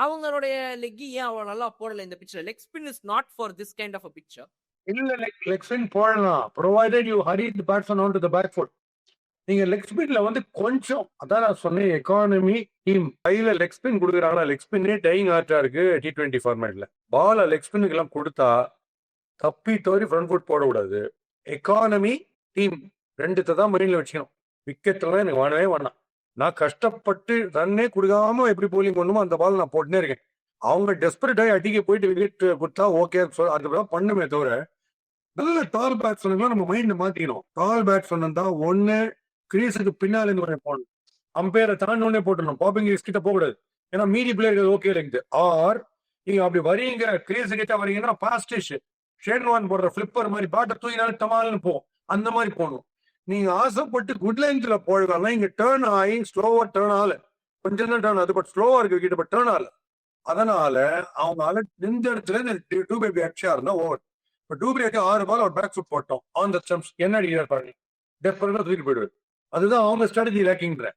அவங்களுடைய லெக் ஏன் அவ்வளவு நல்லா போடல இந்த பிட்ச்ல? Leg spin is not for this kind of a pitcher. இல்ல லெக் ஸ்பின் போடலாம். Provided you hurry the batsman on to the back foot. நீங்க லெக் ஸ்பின்ல வந்து கொஞ்சம் அதான் நான் சொன்னேன் எக்கானமி டீம் கையில லெக் ஸ்பின் கொடுக்குறாங்களா லெக் ஸ்பின்னே டைங் ஆர்ட்டா இருக்கு T20 ஃபார்மேட்ல. பால லெக் ஸ்பின்னுக்கு எல்லாம் கொடுத்தா தப்பி தோறி ஃப்ரண்ட் ஃபுட் போடக்கூடாது. எக்கானமி டீம் ரெண்டுத்தை தான் மெயின்ல வச்சுக்கணும். விக்கெட்லாம் எனக்கு வேணவே வேணாம். நான் கஷ்டப்பட்டு ரன்னே கொடுக்காம எப்படி போலிங் பண்ணுமோ அந்த பால் நான் போட்டுனே இருக்கேன். அவங்க டெஸ்பரேட் ஆகி அடிக்க போயிட்டு விக்கெட் கொடுத்தா ஓகே அதுதான் பண்ணுமே தவிர நல்ல டால் பேட்ஸ்மேன் நம்ம மைண்ட் மாத்திக்கணும். டால் பேட்ஸ்மேன் தான் ஒன்னு கிரீஸுக்கு பின்னால இருந்து போடணும். அம்பையரை தாண்டே போட்டணும். பாப்பிங் கிட்ட போக கூடாது. ஏன்னா மீதி பிளேயர் ஓகே இருக்குது. ஆர் நீங்க அப்படி வரீங்க கிரீஸ் கிட்ட வரீங்கன்னா பாஸ்டிஷ் ஷேன்வான் போடுற பிளிப்பர் மாதிரி பாட்டை தூக்கினாலும் டமால்னு போகும். அந்த மாதிரி போகணும். நீங்க ஆசைப்பட்டு குட் லைன்ஸ்ல போடுறதா இங்க டேர்ன் ஆகி ஸ்லோவா டேர்ன் ஆகல. கொஞ்சம் தான் டேர்ன் ஆகுது. பட் ஸ்லோவா இருக்கு விக்கெட் பட் டேர்ன் ஆகல. அதனால அவங்களால இந்த இடத்துல டூபே அடிச்சா இருந்தா ஓவர். இப்போ டூபேக்கு 6 பால் அவர் பேக் ஃபுட் போட்டோம் ஆன் த ஸ்டம்ப்ஸ். என்ன அடிக்கிறார் பாருங்க. டெஃபரெண்டா தூக்கிட்டு போயிடுவார். அதுதான் அவங்க ஸ்ட்ராட்டஜி லேக்கிங்ற.